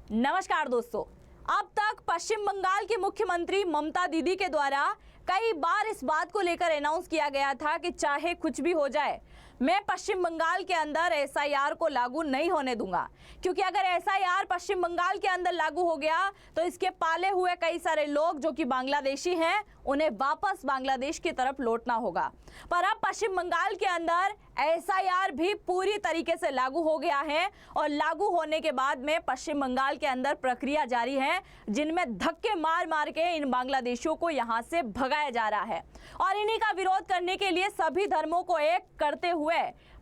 नमस्कार दोस्तों, अब तक पश्चिम बंगाल की मुख्यमंत्री ममता दीदी के द्वारा कई बार इस बात को लेकर अनाउंस किया गया था कि चाहे कुछ भी हो जाए, मैं पश्चिम बंगाल के अंदर एसआईआर को लागू नहीं होने दूंगा, क्योंकि अगर एसआईआर पश्चिम बंगाल के अंदर लागू हो गया तो इसके पाले हुए कई सारे लोग जो कि बांग्लादेशी हैं, उन्हें वापस बांग्लादेश की तरफ लौटना होगा। पर अब पश्चिम बंगाल के अंदर एसआईआर भी पूरी तरीके से लागू हो गया है और लागू होने के बाद में पश्चिम बंगाल के अंदर प्रक्रिया जारी है, जिनमें धक्के मार मार के इन बांग्लादेशियों को यहां से भगाया जा रहा है। और इन्हीं का विरोध करने के लिए सभी धर्मों को एक करते हुए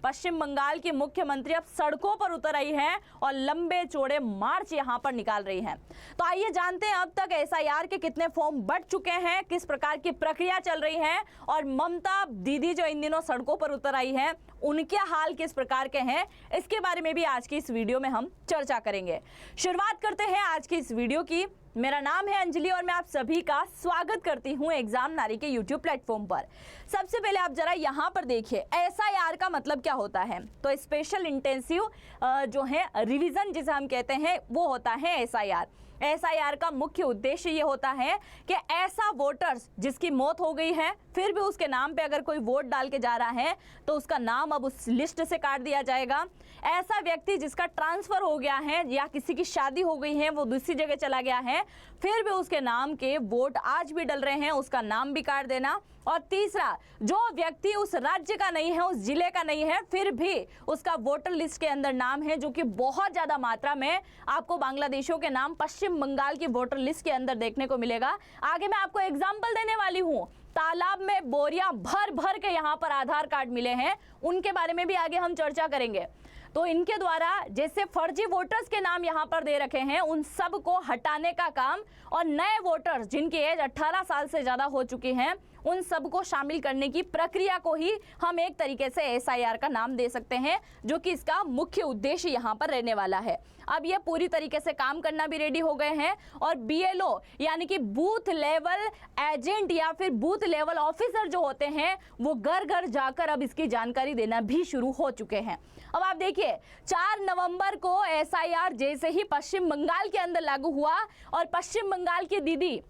पश्चिम बंगाल की मुख्यमंत्री अब सड़कों पर उतर आई हैं और लंबे चौड़े मार्च यहां पर निकाल रही हैं। तो आइए जानते हैं अब तक एसआईआर के कितने फॉर्म बढ़ चुके हैं, किस प्रकार की प्रक्रिया चल रही है और ममता दीदी जो इन दिनों सड़कों पर उतर आई हैं, उनके हाल किस प्रकार के हैं, इसके बारे में भी आज की इस वीडियो में हम चर्चा करेंगे। शुरुआत करते हैं आज की इस वीडियो की। मेरा नाम है अंजलि और मैं आप सभी का स्वागत करती हूं एग्जाम नारी के यूट्यूब प्लेटफॉर्म पर। सबसे पहले आप जरा यहां पर देखिए, एसआईआर का मतलब क्या होता है। तो स्पेशल इंटेंसिव जो है रिवीजन जिसे हम कहते हैं, वो होता है एसआईआर। एसआईआर का मुख्य उद्देश्य ये होता है कि ऐसा वोटर्स जिसकी मौत हो गई है, फिर भी उसके नाम पे अगर कोई वोट डाल के जा रहा है तो उसका नाम अब उस लिस्ट से काट दिया जाएगा। ऐसा व्यक्ति जिसका ट्रांसफर हो गया है या किसी की शादी हो गई है, वो दूसरी जगह चला गया है, फिर भी उसके नाम के वोट आज भी डल रहे हैं, उसका नाम भी काट देना। और तीसरा, जो व्यक्ति उस राज्य का नहीं है, उस जिले का नहीं है, फिर भी उसका वोटर लिस्ट के अंदर नाम है, जो कि बहुत ज्यादा मात्रा में आपको बांग्लादेशियों के नाम पश्चिम बंगाल की वोटर लिस्ट के अंदर देखने को मिलेगा। आगे मैं आपको एग्जाम्पल देने वाली हूं। तालाब में बोरियां भर भर के यहाँ पर आधार कार्ड मिले हैं, उनके बारे में भी आगे हम चर्चा करेंगे। तो इनके द्वारा जैसे फर्जी वोटर्स के नाम यहाँ पर दे रखे हैं, उन सब को हटाने का काम और नए वोटर्स जिनकी एज 18 साल से ज़्यादा हो चुकी हैं, उन सब को शामिल करने की प्रक्रिया को ही हम एक तरीके से एसआईआर का नाम दे सकते हैं, जो कि इसका मुख्य उद्देश्य यहाँ पर रहने वाला है। अब ये पूरी तरीके से काम करना भी रेडी हो गए हैं और बीएलओ यानी कि बूथ लेवल एजेंट या फिर बूथ लेवल ऑफिसर जो होते हैं, वो घर घर जाकर अब इसकी जानकारी देना भी शुरू हो चुके हैं। अब आप देखिए, 4 नवंबर को एसआईआर जैसे ही पश्चिम बंगाल के अंदर लागू हुआ और पश्चिम बंगाल की दीदी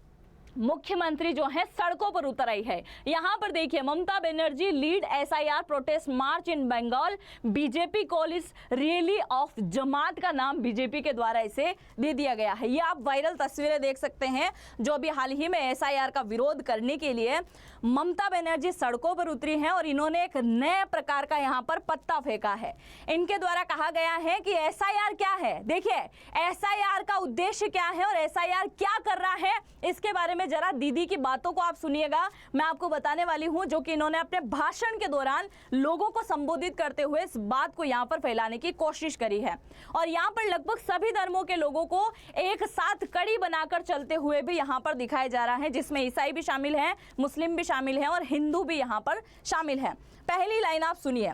मुख्यमंत्री जो है सड़कों पर उतर आई है। यहां पर देखिए, Mamata Banerjee lead SIR protest मार्च इन बंगाल, बीजेपी कॉल इस रैली ऑफ जमात का नाम बीजेपी के द्वारा इसे दे दिया गया है। ये आप वायरल तस्वीरें देख सकते हैं, जो अभी हाल ही में एसआईआर का विरोध करने के लिए ममता बनर्जी सड़कों पर उतरी हैं और इन्होंने एक नए प्रकार का यहाँ पर पत्ता फेंका है। इनके द्वारा कहा गया है कि एसआईआर क्या है। देखिए, एसआईआर का उद्देश्य क्या है और एसआईआर क्या कर रहा है, इसके बारे में जरा दीदी की बातों को आप सुनिएगा। मैं आपको बताने वाली हूं, जो कि इन्होंने अपने भाषण के दौरान लोगों को संबोधित करते हुए इस बात को यहां पर फैलाने की कोशिश करी है। और यहां पर लगभग सभी धर्मों के लोगों को एक साथ कड़ी बनाकर चलते हुए भी यहां पर दिखाया जा रहा है, जिसमें ईसाई भी शामिल हैं, मुस्लिम भी शामिल हैं और हिंदू भी यहां पर शामिल हैं। पहली लाइन आप सुनिए।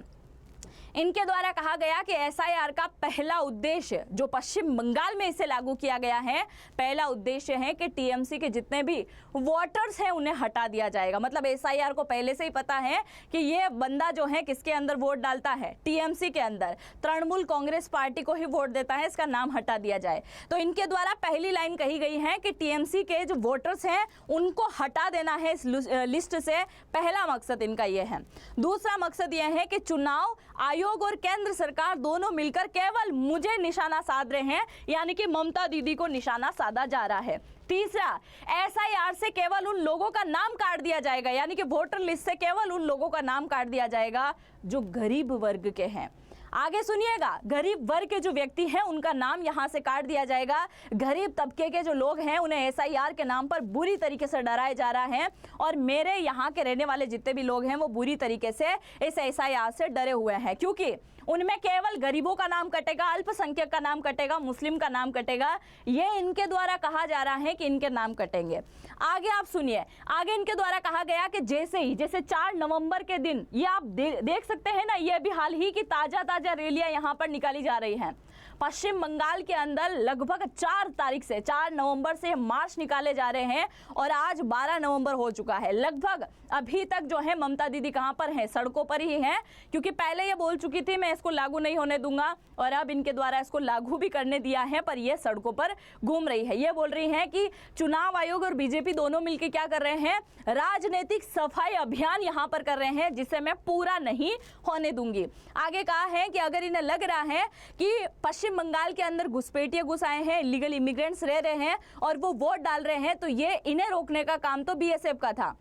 इनके द्वारा कहा गया कि एसआईआर का पहला उद्देश्य, जो पश्चिम बंगाल में इसे लागू किया गया है, पहला उद्देश्य है कि टीएमसी के जितने भी वोटर्स हैं उन्हें हटा दिया जाएगा। मतलब एसआईआर को पहले से ही पता है कि ये बंदा जो है किसके अंदर वोट डालता है, टीएमसी के अंदर तृणमूल कांग्रेस पार्टी को ही वोट देता है, इसका नाम हटा दिया जाए। तो इनके द्वारा पहली लाइन कही गई है कि टीएमसी के जो वोटर्स हैं उनको हटा देना है इस लिस्ट से। पहला मकसद इनका यह है। दूसरा मकसद यह है कि चुनाव आयोग और केंद्र सरकार दोनों मिलकर केवल मुझे निशाना साध रहे हैं, यानी कि ममता दीदी को निशाना साधा जा रहा है। तीसरा, एसआईआर से केवल उन लोगों का नाम काट दिया जाएगा, यानी कि वोटर लिस्ट से केवल उन लोगों का नाम काट दिया जाएगा जो गरीब वर्ग के हैं। आगे सुनिएगा, गरीब वर्ग के जो व्यक्ति हैं उनका नाम यहां से काट दिया जाएगा। गरीब तबके के जो लोग हैं उन्हें एसआईआर के नाम पर बुरी तरीके से डराया जा रहा है और मेरे यहाँ के रहने वाले जितने भी लोग हैं वो बुरी तरीके से इस एसआईआर से डरे हुए हैं, क्योंकि उनमें केवल गरीबों का नाम कटेगा, अल्पसंख्यक का नाम कटेगा, मुस्लिम का नाम कटेगा। ये इनके द्वारा कहा जा रहा है कि इनके नाम कटेंगे। आगे आप सुनिए, आगे इनके द्वारा कहा गया कि जैसे 4 नवंबर के दिन, ये आप देख सकते हैं ना, ये भी हाल ही की ताजा रैलियां यहाँ पर निकाली जा रही हैं। पश्चिम बंगाल के अंदर लगभग 4 तारीख से 4 नवंबर से मार्च निकाले जा रहे हैं और आज 12 नवंबर हो चुका है। लगभग अभी तक जो है ममता दीदी कहां पर हैं? सड़कों पर ही हैं, क्योंकि पहले ये बोल चुकी थी मैं इसको लागू नहीं होने दूंगा और अब इनके द्वारा इसको लागू भी करने दिया है, पर ये सड़कों पर घूम रही है। ये बोल रही हैं कि चुनाव आयोग और बीजेपी दोनों मिलकर क्या कर रहे हैं? राजनीतिक सफाई अभियान यहां पर कर रहे हैं, जिसे मैं पूरा नहीं होने दूंगी। आगे कहा है कि अगर इन्हें लग रहा है कि पश्चिम बंगाल के अंदर घुसपैठिए घुस आए हैं, इलीगल इमिग्रेंट्स रह रहे हैं और वो वोट डाल रहे हैं, तो ये इन्हें रोकने का काम तो बीएसएफ का था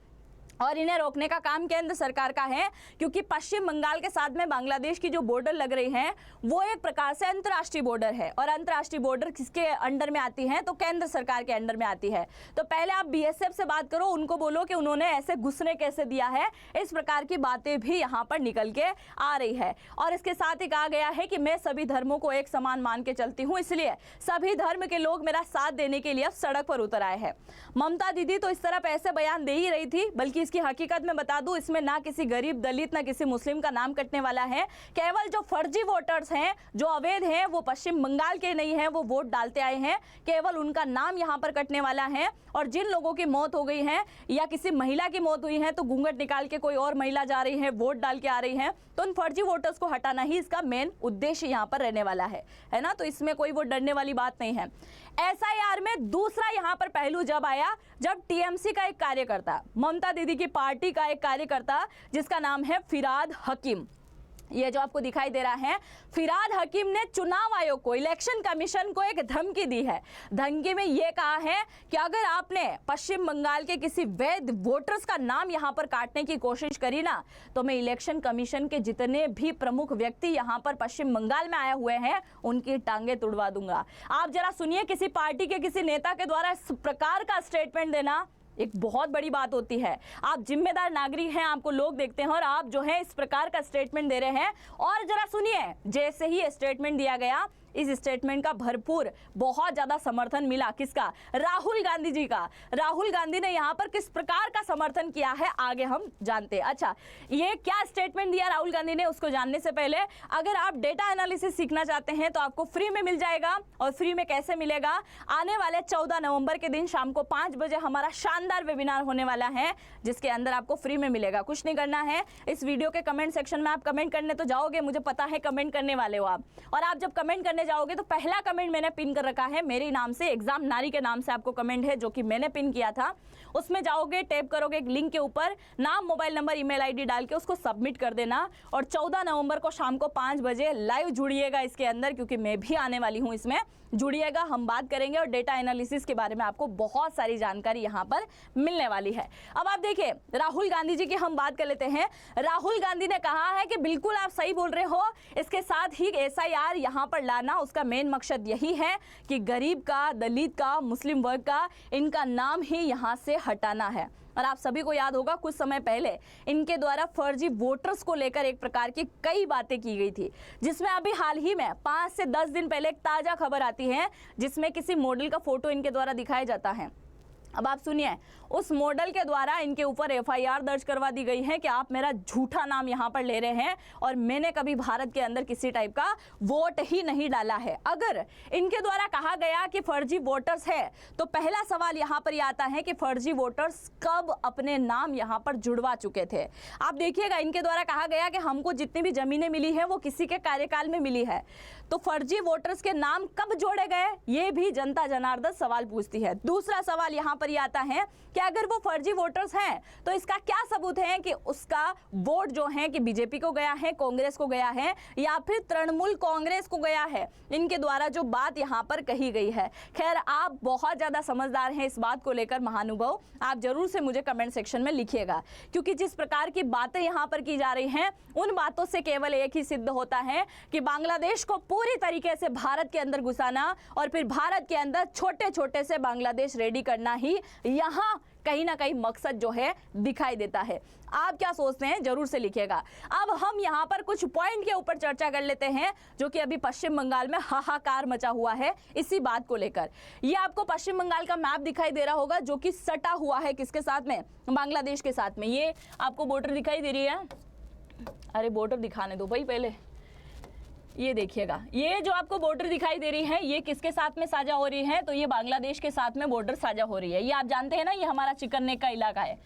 और इन्हें रोकने का काम केंद्र सरकार का है, क्योंकि पश्चिम बंगाल के साथ में बांग्लादेश की जो बॉर्डर लग रही है वो एक प्रकार से अंतर्राष्ट्रीय बॉर्डर है और अंतर्राष्ट्रीय बॉर्डर किसके अंडर में आती है? तो केंद्र सरकार के अंडर में आती है। तो पहले आप बीएसएफ से बात करो, उनको बोलो कि उन्होंने ऐसे घुसने कैसे दिया है। इस प्रकार की बातें भी यहाँ पर निकल के आ रही है और इसके साथ ही कहा गया है कि मैं सभी धर्मों को एक समान मान के चलती हूँ, इसलिए सभी धर्म के लोग मेरा साथ देने के लिए अब सड़क पर उतर आए हैं। ममता दीदी तो इस तरफ ऐसे बयान दे ही रही थी, बल्कि इसकी हकीकत में बता दूं, इसमें ना किसी गरीब दलित ना किसी मुस्लिम का नाम कटने वाला है। केवल जो फर्जी वोटर्स हैं, जो अवैध हैं, वो पश्चिम बंगाल के नहीं हैं, वो वोट डालते आए हैं, केवल उनका नाम यहां पर कटने वाला है। और जिन लोगों की मौत हो गई है या किसी महिला की मौत हुई है तो घूंघट निकाल के कोई और महिला जा रही है, वोट डाल के आ रही है, तो उन फर्जी वोटर्स को हटाना ही इसका मेन उद्देश्य यहां पर रहने वाला है ना। तो इसमें कोई वो डरने वाली बात नहीं है। एसआईआर में दूसरा यहां पर पहलू जब आया, जब टीएमसी का एक कार्यकर्ता, ममता दीदी की पार्टी का एक कार्यकर्ता जिसका नाम है फिराद हकीम, ये जो आपको दिखाई दे रहा है, फिराद हकीम ने चुनाव आयोग को, इलेक्शन कमीशन को एक धमकी दी है। धमकी में ये कहा है कि अगर आपने पश्चिम बंगाल के किसी वैध वोटर्स का नाम यहां पर काटने की कोशिश करी ना, तो मैं इलेक्शन कमीशन के जितने भी प्रमुख व्यक्ति यहां पर पश्चिम बंगाल में आए हुए हैं उनकी टांगे तुड़वा दूंगा। आप जरा सुनिए, किसी पार्टी के किसी नेता के द्वारा इस प्रकार का स्टेटमेंट देना एक बहुत बड़ी बात होती है। आप जिम्मेदार नागरिक हैं, आपको लोग देखते हैं और आप जो है इस प्रकार का स्टेटमेंट दे रहे हैं। और जरा सुनिए, जैसे ही ये स्टेटमेंट दिया गया, इस स्टेटमेंट का भरपूर बहुत ज्यादा समर्थन मिला। किसका? राहुल गांधी जी का। राहुल गांधी ने यहाँ पर किस प्रकार का समर्थन किया है आगे हम जानते हैं। अच्छा, ये क्या स्टेटमेंट दिया राहुल गांधी ने, उसको जानने से पहले अगर आप डेटा एनालिसिस सीखना चाहते हैं तो आपको फ्री में मिल जाएगा। और फ्री में कैसे मिलेगा? आने वाले 14 नवंबर के दिन शाम को 5 बजे हमारा शानदार वेबिनार होने वाला है, जिसके अंदर आपको फ्री में मिलेगा। कुछ नहीं करना है, इस वीडियो के कमेंट सेक्शन में आप कमेंट करने तो जाओगे, मुझे पता है कमेंट करने वाले हो आप, और आप जब कमेंट करने जाओगे तो पहला कमेंट मैंने पिन कर रखा है मेरे नाम से, एग्जाम नारी के नाम से आपको कमेंट है जो कि मैंने पिन किया था। उसमें जाओगे, टैप करोगे एक लिंक के ऊपर, नाम, मोबाइल नंबर, ईमेल आईडी डाल के उसको सबमिट कर देना। और 14 नवंबर को शाम को 5 बजे लाइव जुड़िएगा इसके अंदर, क्योंकि मैं भी आने वाली हूं इसमें। जुड़िएगा, हम बात करेंगे और डेटा एनालिसिस के बारे में आपको बहुत सारी जानकारी यहाँ पर मिलने वाली है। अब आप देखिए, राहुल गांधी जी की हम बात कर लेते हैं। राहुल गांधी ने कहा है कि बिल्कुल आप सही बोल रहे हो, इसके साथ ही एसआईआर यहाँ पर लाना, उसका मेन मकसद यही है कि गरीब का, दलित का, मुस्लिम वर्ग का, इनका नाम ही यहाँ से हटाना है। और आप सभी को याद होगा कुछ समय पहले इनके द्वारा फर्जी वोटर्स को लेकर एक प्रकार की कई बातें की गई थी, जिसमें अभी हाल ही में 5 से 10 दिन पहले एक ताजा खबर आती है जिसमें किसी मॉडल का फोटो इनके द्वारा दिखाया जाता है। अब आप सुनिए, उस मॉडल के द्वारा इनके ऊपर एफआईआर दर्ज करवा दी गई है कि आप मेरा झूठा नाम यहाँ पर ले रहे हैं और मैंने कभी भारत के अंदर किसी टाइप का वोट ही नहीं डाला है। अगर इनके द्वारा कहा गया कि फर्जी वोटर्स है, तो पहला सवाल यहाँ पर ये आता है कि फर्जी वोटर्स कब अपने नाम यहाँ पर जुड़वा चुके थे। आप देखिएगा, इनके द्वारा कहा गया कि हमको जितनी भी जमीनें मिली है वो किसी के कार्यकाल में मिली है, तो फर्जी वोटर्स के नाम कब जोड़े गए, ये भी जनता जनार्दन सवाल पूछती है। दूसरा सवाल यहाँ पर ये आता है कि अगर वो फर्जी वोटर्स हैं तो इसका क्या सबूत है कि उसका वोट जो है कि बीजेपी को गया है, कांग्रेस को गया है या फिर तृणमूल कांग्रेस को गया है। इनके द्वारा जो बात यहाँ पर कही गई है, खैर आप बहुत ज्यादा समझदार हैं इस बात को लेकर महानुभाव, आप जरूर से मुझे कमेंट सेक्शन में लिखिएगा, क्योंकि जिस प्रकार की बातें यहाँ पर की जा रही हैं उन बातों से केवल एक ही सिद्ध होता है कि बांग्लादेश को पूरी तरीके से भारत के अंदर घुसाना और फिर भारत के अंदर छोटे छोटे से बांग्लादेश रेडी करना ही यहाँ कहीं ना कहीं मकसद जो है दिखाई देता है। आप क्या सोचते हैं जरूर से लिखिएगा। अब हम यहाँ पर कुछ पॉइंट के ऊपर चर्चा कर लेते हैं जो कि अभी पश्चिम बंगाल में हाहाकार मचा हुआ है इसी बात को लेकर। ये आपको पश्चिम बंगाल का मैप दिखाई दे रहा होगा जो कि सटा हुआ है किसके साथ में, बांग्लादेश के साथ में। ये आपको बॉर्डर दिखाई दे रही है, अरे बॉर्डर दिखाने दो भाई पहले, ये देखिएगा, ये जो आपको बॉर्डर दिखाई दे रही है ये किसके साथ में साझा हो रही है, तो ये बांग्लादेश के साथ में बॉर्डर साझा हो रही है। ये आप जानते हैं ना, ये हमारा चिकन नेक का इलाका है।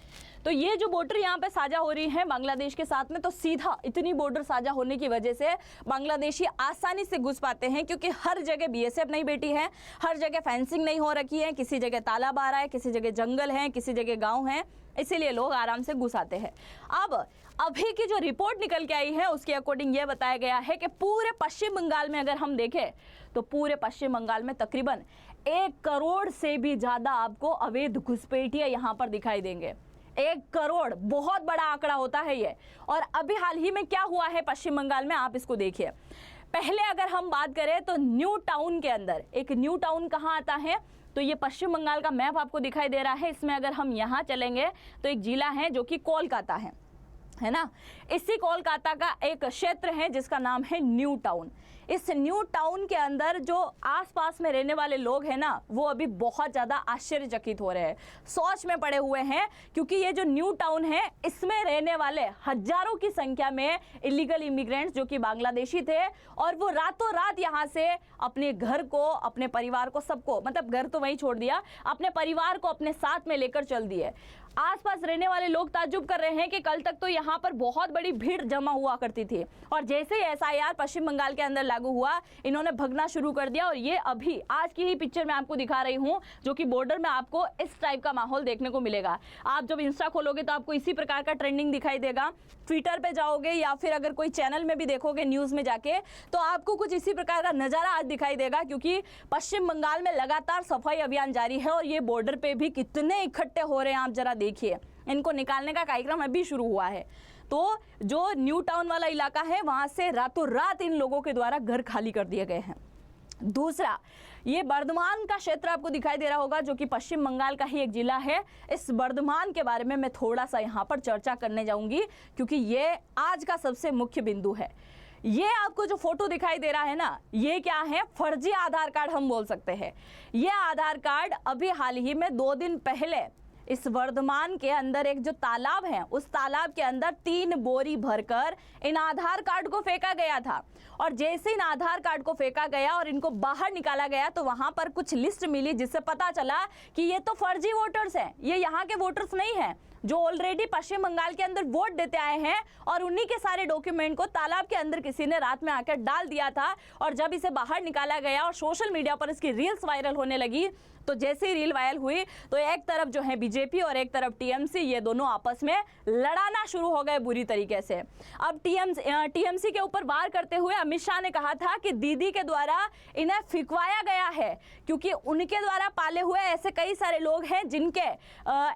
तो ये जो बॉर्डर यहाँ पे साझा हो रही है बांग्लादेश के साथ में, तो सीधा इतनी बॉर्डर साझा होने की वजह से बांग्लादेशी आसानी से घुस पाते हैं, क्योंकि हर जगह बीएसएफ नहीं बैठी है, हर जगह फेंसिंग नहीं हो रखी है, किसी जगह तालाब आ रहा है, किसी जगह जंगल है, किसी जगह गाँव है, इसीलिए लोग आराम से घुस आते हैं। अब अभी की जो रिपोर्ट निकल के आई है उसके अकॉर्डिंग ये बताया गया है कि पूरे पश्चिम बंगाल में अगर हम देखें तो पूरे पश्चिम बंगाल में तकरीबन 1 करोड़ से भी ज़्यादा आपको अवैध घुसपैठियाँ यहाँ पर दिखाई देंगे। 1 करोड़ बहुत बड़ा आंकड़ा होता है ये। और अभी हाल ही में क्या हुआ है पश्चिम बंगाल में, आप इसको देखिए। पहले अगर हम बात करें तो न्यू टाउन के अंदर, एक न्यू टाउन कहाँ आता है, तो ये पश्चिम बंगाल का मैप आपको दिखाई दे रहा है। इसमें अगर हम यहाँ चलेंगे तो एक जिला है जो कि कोलकाता है ना। इसी कोलकाता का एक क्षेत्र है जिसका नाम है न्यू टाउन। इस न्यू टाउन के अंदर जो आसपास में रहने वाले लोग हैं ना, वो अभी बहुत ज़्यादा आश्चर्यचकित हो रहे हैं, सोच में पड़े हुए हैं, क्योंकि ये जो न्यू टाउन है इसमें रहने वाले हजारों की संख्या में इलीगल इमिग्रेंट्स जो कि बांग्लादेशी थे, और वो रातों रात यहाँ से अपने घर को, अपने परिवार को, सबको, मतलब घर तो वहीं छोड़ दिया, अपने परिवार को अपने साथ में लेकर चल दिए। आसपास रहने वाले लोग ताज्जुब कर रहे हैं कि कल तक तो यहाँ पर बहुत बड़ी भीड़ जमा हुआ करती थी, और जैसे ही एसआईआर पश्चिम बंगाल के अंदर लागू हुआ इन्होंने भगना शुरू कर दिया। और ये अभी आज की ही पिक्चर मैं आपको दिखा रही हूँ, जो कि बॉर्डर में आपको इस टाइप का माहौल देखने को मिलेगा। आप जब इंस्टा खोलोगे तो आपको इसी प्रकार का ट्रेंडिंग दिखाई देगा, ट्विटर पे जाओगे या फिर अगर कोई चैनल में भी देखोगे न्यूज़ में जाके, तो आपको कुछ इसी प्रकार का नज़ारा आज दिखाई देगा, क्योंकि पश्चिम बंगाल में लगातार सफाई अभियान जारी है। और ये बॉर्डर पे भी कितने इकट्ठे हो रहे हैं आप जरा देखिए, इनको निकालने का कार्यक्रम अभी शुरू हुआ है। तो जो न्यू टाउन वाला इलाका है वहां से रातों रात इन लोगों के द्वारा घर खाली कर दिए गए हैं। दूसरा, ये बर्धमान का क्षेत्र आपको दिखाई दे रहा होगा, जो कि पश्चिम बंगाल का ही एक जिला है। इस बर्धमान के बारे में मैं थोड़ा सा यहाँ पर चर्चा करने जाऊंगी, क्योंकि ये आज का सबसे मुख्य बिंदु है। ये आपको जो फोटो दिखाई दे रहा है ना, ये क्या है, फर्जी आधार कार्ड हम बोल सकते हैं। ये आधार कार्ड अभी हाल ही में 2 दिन पहले इस वर्धमान के अंदर एक जो तालाब है, उस तालाब के अंदर 3 बोरी भरकर इन आधार कार्ड को फेंका गया था। और जैसे इन आधार कार्ड को फेंका गया और इनको बाहर निकाला गया तो वहां पर कुछ लिस्ट मिली, जिससे पता चला कि ये तो फर्जी वोटर्स हैं, ये यहाँ के वोटर्स नहीं हैं, जो ऑलरेडी पश्चिम बंगाल के अंदर वोट देते आए हैं। और उन्हीं के सारे डॉक्यूमेंट को तालाब के अंदर किसी ने रात में आकर डाल दिया था। और जब इसे बाहर निकाला गया और सोशल मीडिया पर इसकी रील्स वायरल होने लगी, तो जैसे ही रील वायरल हुई तो एक तरफ जो है बीजेपी और एक तरफ टीएमसी, ये दोनों आपस में लड़ाना शुरू हो गए बुरी तरीके से। अब टीएमसी के ऊपर वार करते हुए अमित शाह ने कहा था कि दीदी के द्वारा इन्हें फिकवाया गया है, क्योंकि उनके द्वारा पाले हुए ऐसे कई सारे लोग हैं जिनके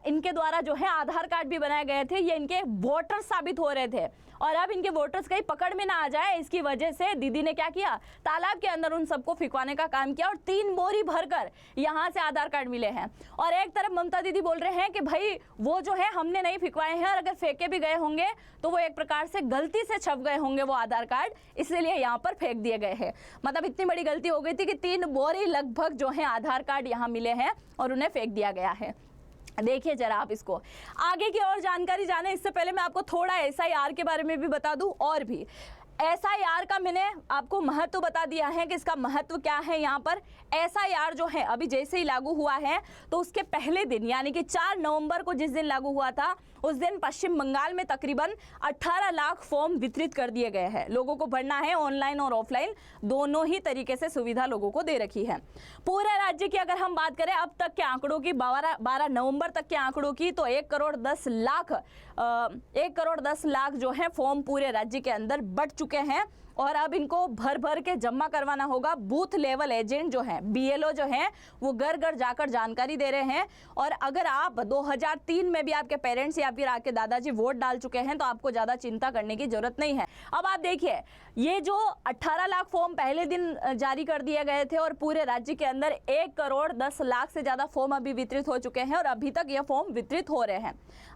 इनके द्वारा जो है आधार कार्ड भी बनाए गए थे, ये इनके वोटर साबित हो रहे थे। और अब इनके वोटर्स कहीं पकड़ में ना आ जाए, इसकी वजह से दीदी ने क्या किया, तालाब के अंदर उन सबको फिकवाने का काम किया। और 3 बोरी भरकर यहाँ से आधार कार्ड मिले हैं। और एक तरफ ममता दीदी बोल रहे हैं कि भाई वो जो है हमने नहीं फिकवाए हैं, और अगर फेंके भी गए होंगे तो वो एक प्रकार से गलती से छप गए होंगे वो आधार कार्ड, इसलिए यहाँ पर फेंक दिए गए हैं। मतलब इतनी बड़ी गलती हो गई थी कि 3 बोरी लगभग जो है आधार कार्ड यहाँ मिले हैं और उन्हें फेंक दिया गया है। देखिए जरा आप इसको। आगे की और जानकारी जाने इससे पहले मैं आपको थोड़ा एसआईआर के बारे में भी बता दूं। और भी एसआईआर का मैंने आपको महत्व बता दिया है कि इसका महत्व क्या है। यहाँ पर एसआईआर जो है अभी जैसे ही लागू हुआ है तो उसके पहले दिन यानी कि 4 नवंबर को जिस दिन लागू हुआ था उस दिन पश्चिम बंगाल में तकरीबन 18 लाख फॉर्म वितरित कर दिए गए हैं। लोगों को भरना है, ऑनलाइन और ऑफलाइन दोनों ही तरीके से सुविधा लोगों को दे रखी है। पूरे राज्य की अगर हम बात करें अब तक के आंकड़ों की, 12 नवंबर तक के आंकड़ों की, तो 1 करोड़ 10 लाख जो है फॉर्म पूरे राज्य के अंदर बट चुके हैं। और अब इनको भर भर के जमा करवाना होगा। बूथ लेवल एजेंट जो है, बीएलओ जो है, वो घर घर जाकर जानकारी दे रहे हैं। और अगर आप 2003 में भी आपके पेरेंट्स या फिर आपके दादाजी वोट डाल चुके हैं तो आपको ज़्यादा चिंता करने की जरूरत नहीं है। अब आप देखिए, ये जो 18 लाख फॉर्म पहले दिन जारी कर दिए गए थे और पूरे राज्य के अंदर 1 करोड़ 10 लाख से ज़्यादा फॉर्म अभी वितरित हो चुके हैं और अभी तक ये फॉर्म वितरित हो रहे हैं।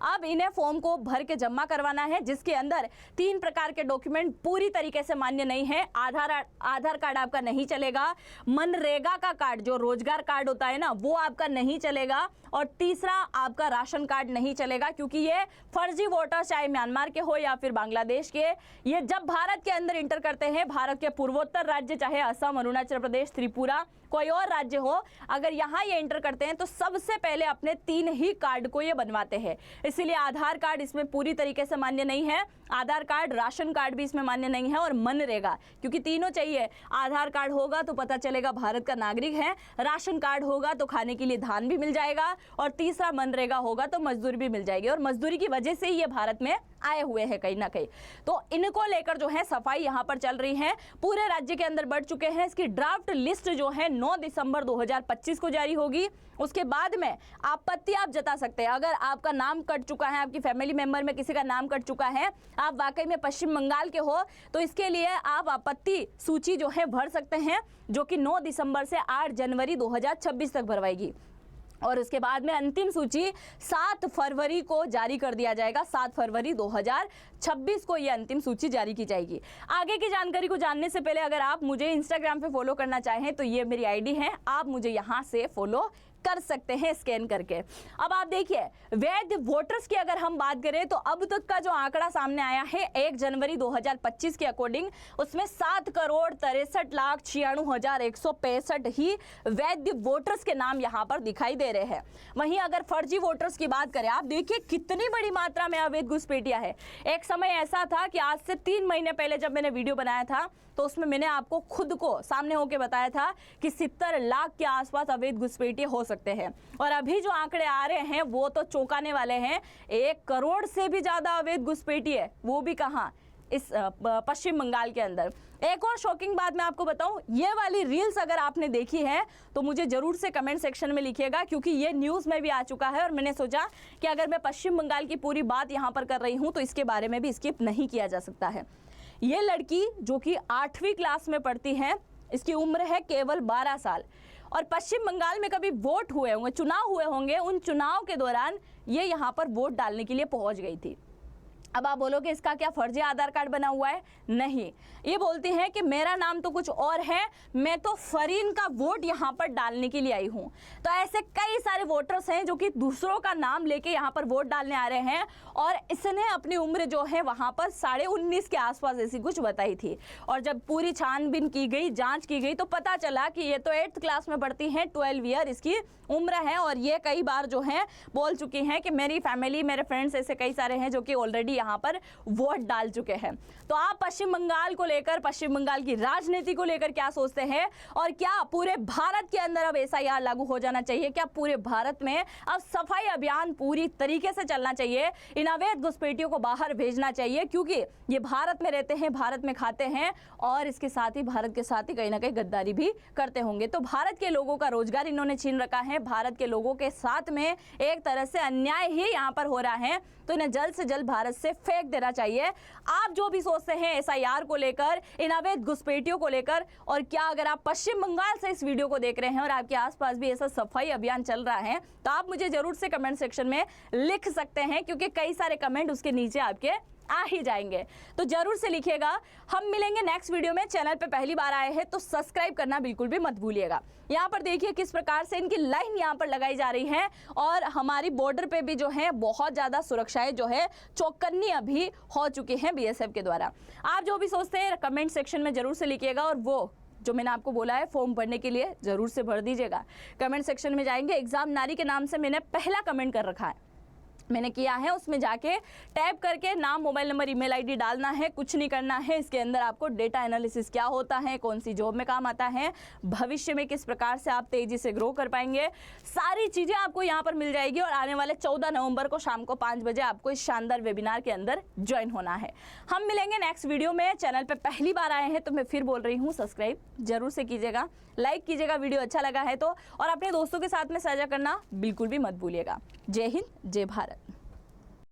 अब इन्हें फॉर्म को भर के जमा करवाना है, जिसके अंदर 3 प्रकार के डॉक्यूमेंट पूरी तरीके से मान्य नहीं है। आधार कार्ड आपका नहीं चलेगा। मनरेगा का कार्ड, जो रोजगार कार्ड होता है ना, वो आपका नहीं चलेगा। और तीसरा, आपका राशन कार्ड नहीं चलेगा, क्योंकि ये फर्जी वोटर, चाहे म्यांमार के हो या फिर बांग्लादेश के, ये जब भारत के अंदर इंटर करते हैं, भारत के पूर्वोत्तर राज्य, चाहे असम, अरुणाचल प्रदेश, त्रिपुरा, कोई और राज्य हो, अगर यहाँ ये एंटर करते हैं तो सबसे पहले अपने 3 ही कार्ड को ये बनवाते हैं। इसीलिए आधार कार्ड इसमें पूरी तरीके से मान्य नहीं है। आधार कार्ड, राशन कार्ड भी इसमें मान्य नहीं है, और मनरेगा, क्योंकि तीनों चाहिए। आधार कार्ड होगा तो पता चलेगा भारत का नागरिक है, राशन कार्ड होगा तो खाने के लिए धान भी मिल जाएगा, और तीसरा मनरेगा होगा तो मजदूरी भी मिल जाएगी। और मजदूरी की वजह से ही ये भारत में आए हुए हैं कहीं ना कहीं। तो इनको लेकर जो है सफाई यहाँ पर चल रही है, पूरे राज्य के अंदर बढ़ चुके हैं। इसकी ड्राफ्ट लिस्ट जो है 9 दिसंबर 2025 को जारी होगी। उसके बाद में आपत्ति आप जता सकते हैं। अगर आपका नाम कट चुका है, आपकी फैमिली मेंबर में किसी का नाम कट चुका है, आप वाकई में पश्चिम बंगाल के हो, तो इसके लिए आप आपत्ति सूची जो है भर सकते हैं, जो कि 9 दिसंबर से 8 जनवरी 2026 तक भरवाएगी। और उसके बाद में अंतिम सूची 7 फरवरी को जारी कर दिया जाएगा। 7 फरवरी 2026 को ये अंतिम सूची जारी की जाएगी। आगे की जानकारी को जानने से पहले अगर आप मुझे इंस्टाग्राम पे फॉलो करना चाहें तो ये मेरी आईडी है, आप मुझे यहाँ से फॉलो कर सकते हैं स्कैन करके। अब आप देखिए, वैध वोटर्स की अगर हम बात करें तो अब तक का जो आंकड़ा सामने आया है 1 जनवरी 2025 के अकॉर्डिंग, उसमें 7,63,96,165 ही वैध वोटर्स के नाम यहां पर दिखाई दे रहे हैं। वहीं अगर फर्जी वोटर्स की बात करें, आप देखिए कितनी बड़ी मात्रा में अवैध घुसपैठियां है। एक समय ऐसा था कि आज से 3 महीने पहले जब मैंने वीडियो बनाया था तो उसमें मैंने आपको खुद को सामने होकर बताया था कि 70 लाख के आसपास अवैध घुसपैठिए हो सकते हैं। और अभी जो आंकड़े आ रहे हैं वो तो चौंकाने वाले हैं। 1 करोड़ से भी ज्यादा अवैध घुसपैठिए, वो भी कहाँ, इस पश्चिम बंगाल के अंदर। एक और शॉकिंग बात मैं आपको बताऊं, ये वाली रील्स अगर आपने देखी है तो मुझे जरूर से कमेंट सेक्शन में लिखिएगा, क्योंकि ये न्यूज़ में भी आ चुका है। और मैंने सोचा कि अगर मैं पश्चिम बंगाल की पूरी बात यहाँ पर कर रही हूँ तो इसके बारे में भी स्किप नहीं किया जा सकता है। ये लड़की जो कि 8वीं क्लास में पढ़ती है, इसकी उम्र है केवल 12 साल, और पश्चिम बंगाल में कभी वोट हुए होंगे, चुनाव हुए होंगे, उन चुनाव के दौरान ये यहाँ पर वोट डालने के लिए पहुंच गई थी। अब आप बोलोगे इसका क्या फर्जी आधार कार्ड बना हुआ है? नहीं, ये बोलती है कि मेरा नाम तो कुछ और है, मैं तो फरीन का वोट यहाँ पर डालने के लिए आई हूँ। तो ऐसे कई सारे वोटर्स हैं जो कि दूसरों का नाम लेके यहाँ पर वोट डालने आ रहे हैं, और इसने अपनी उम्र जो है वहाँ पर 19.5 के आसपास ऐसी कुछ बताई थी। और जब पूरी छानबीन की गई, जाँच की गई, तो पता चला कि ये तो 8th क्लास में पढ़ती हैं, 12 ईयर इसकी उम्र है। और ये कई बार जो है बोल चुकी हैं कि मेरी फैमिली, मेरे फ्रेंड्स ऐसे कई सारे हैं जो कि ऑलरेडी यहाँ पर वोट डाल चुके हैं। तो आप पश्चिम बंगाल को लेकर, पश्चिम बंगाल की राजनीति को लेकर क्या सोचते हैं? और क्या पूरे भारत के अंदर अब SIR लागू हो जाना चाहिए? क्या पूरे भारत में अब सफाई अभियान पूरी तरीके से चलना चाहिए? इन अवैध घुसपैठियों को बाहर भेजना चाहिए, क्योंकि ये भारत में रहते हैं, भारत में खाते हैं, और इसके साथ ही भारत के साथ ही कहीं ना कहीं गद्दारी भी करते होंगे। तो भारत के लोगों का रोजगार इन्होंने छीन रखा है, भारत के लोगों के साथ में एक तरह से अन्याय ही यहाँ पर हो रहा है। तो इन्हें जल्द से जल्द भारत से फेंक देना चाहिए। आप जो भी सोचते हैं SIR को लेकर, इन अवैध घुसपैठियों को लेकर, और क्या अगर आप पश्चिम बंगाल से इस वीडियो को देख रहे हैं और आपके आसपास भी ऐसा सफाई अभियान चल रहा है, तो आप मुझे जरूर से कमेंट सेक्शन में लिख सकते हैं, क्योंकि कई सारे कमेंट उसके नीचे आपके आ ही जाएंगे। तो जरूर से लिखिएगा। हम मिलेंगे नेक्स्ट वीडियो में। चैनल पे पहली बार आए हैं तो सब्सक्राइब करना बिल्कुल भी मत भूलिएगा। यहाँ पर देखिए किस प्रकार से इनकी लाइन यहाँ पर लगाई जा रही है, और हमारी बॉर्डर पे भी जो है बहुत ज़्यादा सुरक्षाएं जो है चौकन्नी अभी हो चुकी हैं BSF के द्वारा। आप जो भी सोचते हैं कमेंट सेक्शन में जरूर से लिखिएगा, और वो जो मैंने आपको बोला है फॉर्म भरने के लिए जरूर से भर दीजिएगा। कमेंट सेक्शन में जाएंगे, एग्जाम नारी के नाम से मैंने पहला कमेंट कर रखा है, मैंने किया है, उसमें जाके टैप करके नाम, मोबाइल नंबर, ईमेल आईडी डालना है, कुछ नहीं करना है। इसके अंदर आपको डेटा एनालिसिस क्या होता है, कौन सी जॉब में काम आता है, भविष्य में किस प्रकार से आप तेजी से ग्रो कर पाएंगे, सारी चीज़ें आपको यहाँ पर मिल जाएगी। और आने वाले 14 नवंबर को शाम को 5 बजे आपको इस शानदार वेबिनार के अंदर ज्वाइन होना है। हम मिलेंगे नेक्स्ट वीडियो में। चैनल पर पहली बार आए हैं तो मैं फिर बोल रही हूँ, सब्सक्राइब जरूर से कीजिएगा, लाइक कीजिएगा वीडियो अच्छा लगा है तो, और अपने दोस्तों के साथ में साझा करना बिल्कुल भी मत भूलिएगा। जय हिंद, जय भारत।